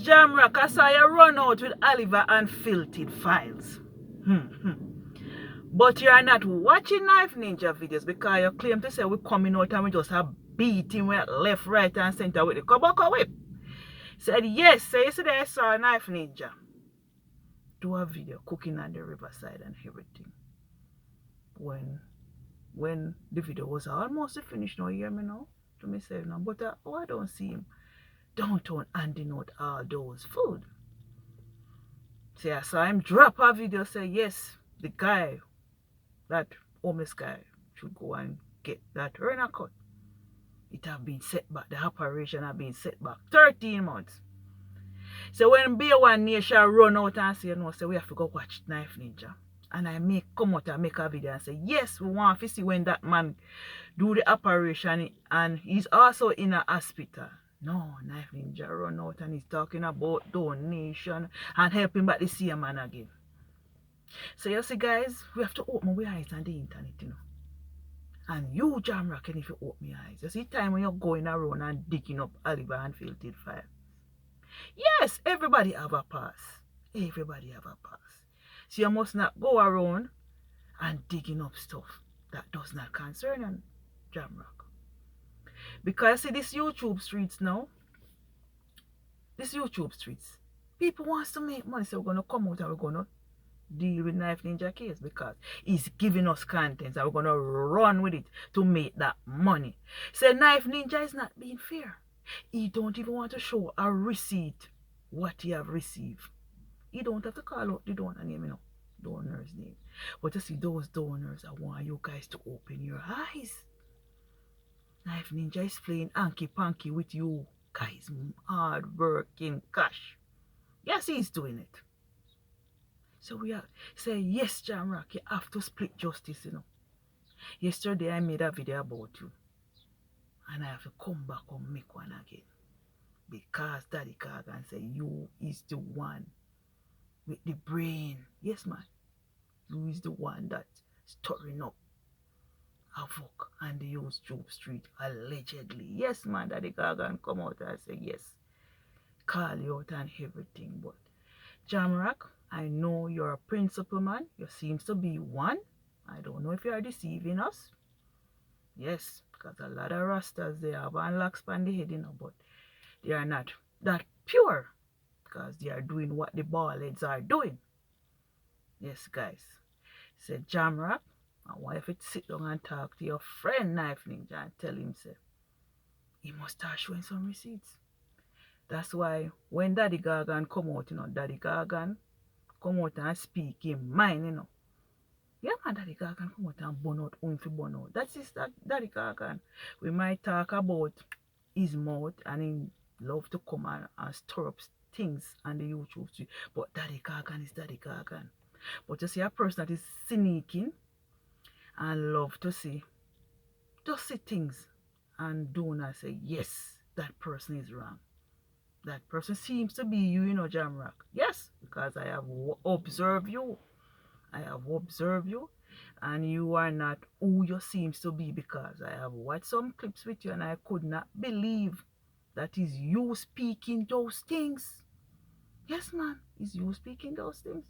Gemrock, I saw you run out with Oliver and filtered files. But you are not watching Knife Ninja videos because you claim to say we're coming out and we just have beating with left, right, and center with the Koboko whip. Said yes, so yesterday I saw Knife Ninja do a video cooking on the riverside and everything. When the video was almost finished, now you hear me now? To myself now, but I don't see him downtown handing out all those food. So I saw him drop a video say yes, the guy, that homeless guy, should go and get that earner cut. It have been set back, the operation have been set back 13 months. So when B1 Nation run out and say, no, so we have to go watch Knife Ninja. And I come out and make a video and say, yes, we want to see when that man do the operation and he's also in a hospital. No, Knife Ninja run out and he's talking about donation and helping back the same man again. So you see guys, we have to open our eyes on the internet, you know. And you, Gemrock, if you open your eyes, you see time when you're going around and digging up Oliver and filtered file. Yes, everybody have a pass. Everybody have a pass. So you must not go around and digging up stuff that does not concern you, Gemrock. Because see this YouTube streets now, people wants to make money, so we're going to come out and we're going to deal with Knife Ninja case because he's giving us content and we're going to run with it to make that money. So Knife Ninja is not being fair. He don't even want to show a receipt what he have received. He don't have to call out the donor name, you know, donor's name. But you see those donors, I want you guys to open your eyes. Knife Ninja is playing hanky-panky with you guys, hard working cash. Yes, he's doing it. So we have say, yes, Gemrock, you have to split justice, you know. Yesterday I made a video about you. And I have to come back and make one again. Because Daddy Kagan say you is the one with the brain. Yes, man. You is the one that's stirring up havoc on the YouTube street, allegedly. Yes, man, Daddy Kagan come out and say yes. Call you out and everything. But Gemrock, I know you're a principal man. You seems to be one. I don't know if you are deceiving us. Yes, because a lot of rastas, they have one locks on the head, you know, but they are not that pure because they are doing what the ballheads are doing. Yes, guys. Say, Gemrock, I want you to sit down and talk to your friend Knife Ninja and tell him, say, he must start showing some receipts. That's why when Daddy Gagan come out, you know, Daddy Gagan come out and speak in mind, you know. Yeah, man, Daddy Gagan come out and burn out, burn out. That's his Daddy Gagan. We might talk about his mouth and he love to come and stir up things on the YouTube street. But Daddy Gagan is Daddy Gagan. But you see a person that is sneaking and love to see, just see things and do not say, yes, that person is wrong. That person seems to be you, you know, Gemrock. Yes, because I have observed you. I have observed you. And you are not who you seems to be because I have watched some clips with you and I could not believe that is you speaking those things. Yes, man, is you speaking those things.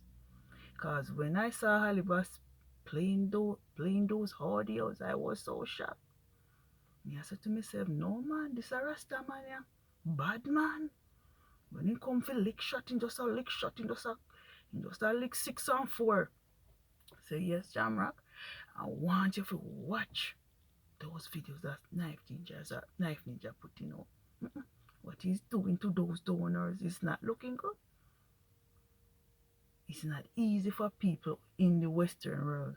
Because when I saw Oliver playing those audios, I was so shocked. I said to myself, no, man, this is a Rasta man, yeah. Bad man. When he come for lick shot, he just a lick shot, he just a lick 6 and 4. Say, yes, Gemrock, I want you to watch those videos that Knife Ninja putting out. What he's doing to those donors is not looking good. It's not easy for people in the Western world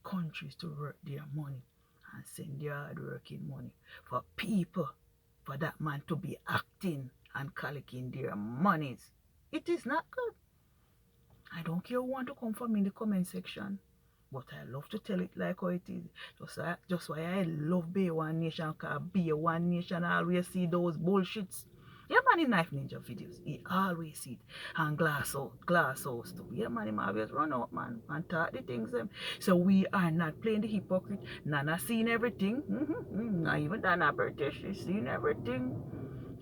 countries to work their money and send their hard working money for people, for that man to be acting and collecting their monies. It is not good. I don't care who want to come for me in the comment section, but I love to tell it like how it is. Just why I love B1 Nation, because B1 Nation always see those bullshits. Yeah, man, in Knife Ninja videos, he always see it. And glass house too. Yeah, man, he always run out, man, and talk the things them. So we are not playing the hypocrite. Nana seen everything. Not even Dana British, she seen everything.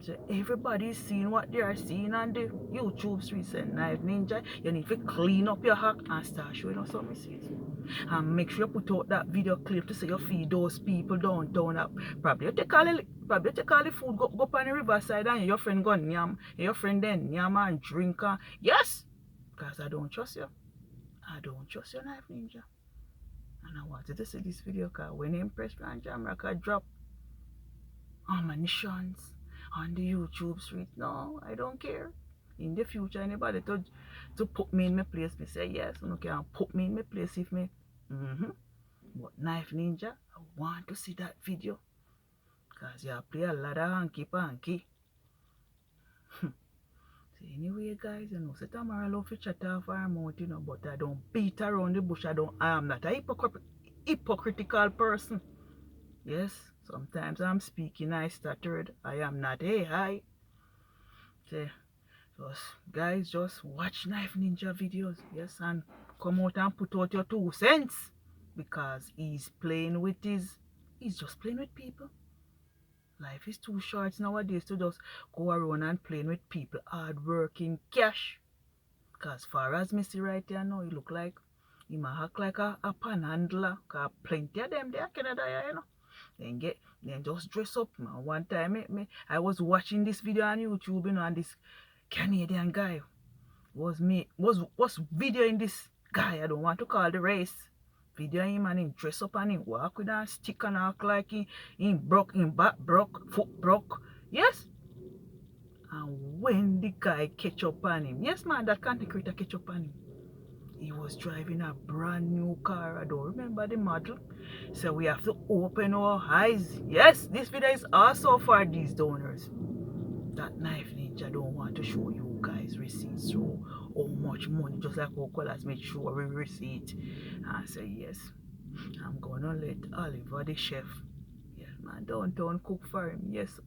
So everybody's seeing what they are seeing on the YouTube streets. And Knife Ninja, you need to clean up your act and start showing us some receipts. And make sure you put out that video clip to say you feed those people downtown up. Probably you take all the food, go up on the riverside and your friend go nyam, your friend then nyam and drink. Yes! Because I don't trust you. I don't trust your Knife Ninja. And I wanted to see this video because when Empress and Gemrock drop ammunitions on the YouTube street, no, I don't care. In the future, anybody to put me in my place, me say yes, you can put me in my place if me. But Knife Ninja, I want to see that video. Because you play a lot of hanky-panky. So anyway, guys, you know, so tomorrow I love to chat off our mouth, you know, but I don't beat around the bush. I am not a hypocritical person. Yes, sometimes I'm speaking, I stuttered. I am not AI. So, guys, just watch Knife Ninja videos, yes, and come out and put out your 2 cents. Because he's just playing with people. Life is too short nowadays to just go around and playing with people, hard working cash. Because far as me see right here now, he look like he might act like a panhandler. Because plenty of them there Canada, you know. Then just dress up, man. One time I was watching this video on YouTube, you know, and this Canadian guy was videoing this guy. I don't want to call the race. Video him and him dress up and him walk with a stick and act like he broke, him back broke, foot broke. Yes. And when the guy catch up on him, yes man, that content creator catch up on him. He was driving a brand new car. I don't remember the model. So we have to open our eyes. Yes, this video is also for these donors. That Knife Ninja don't want to show you guys receipts. So how much money, just like how colors make sure we receipt. And say yes, I'm gonna let Oliver the chef, yes man, downtown cook for him. Yes,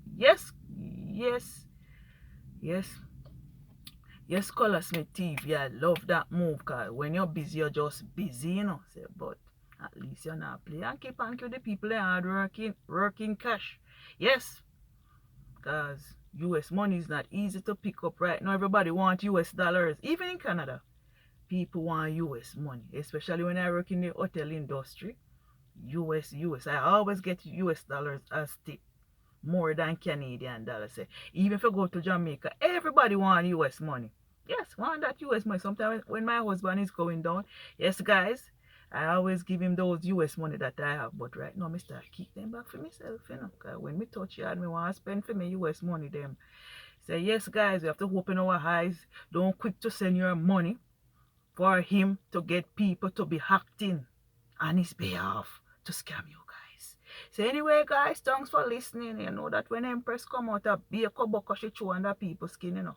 Color Smith TV. I love that move, because when you're busy, you're just busy, you know. Say, but at least you're not playing. And keep on the people that hard working cash. Yes, because US money is not easy to pick up right now. Everybody wants US dollars. Even in Canada, people want US money. Especially when I work in the hotel industry. US. I always get US dollars as tip. More than Canadian dollars. Say, even if I go to Jamaica, everybody want US money. Yes, want that US money. Sometimes when my husband is going down, yes guys, I always give him those US money that I have. But right now, I start keep them back for myself, you know. Because when me touch yard, me want to spend for me US money them. Say, yes guys, we have to open our eyes. Don't quick to send your money for him to get people to be hacked in on his behalf to scam you guys. So anyway guys, thanks for listening. You know that when Empress come out, a bake a buck she chew under people's skin, you know.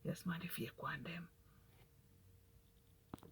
Yes man, the fake one them.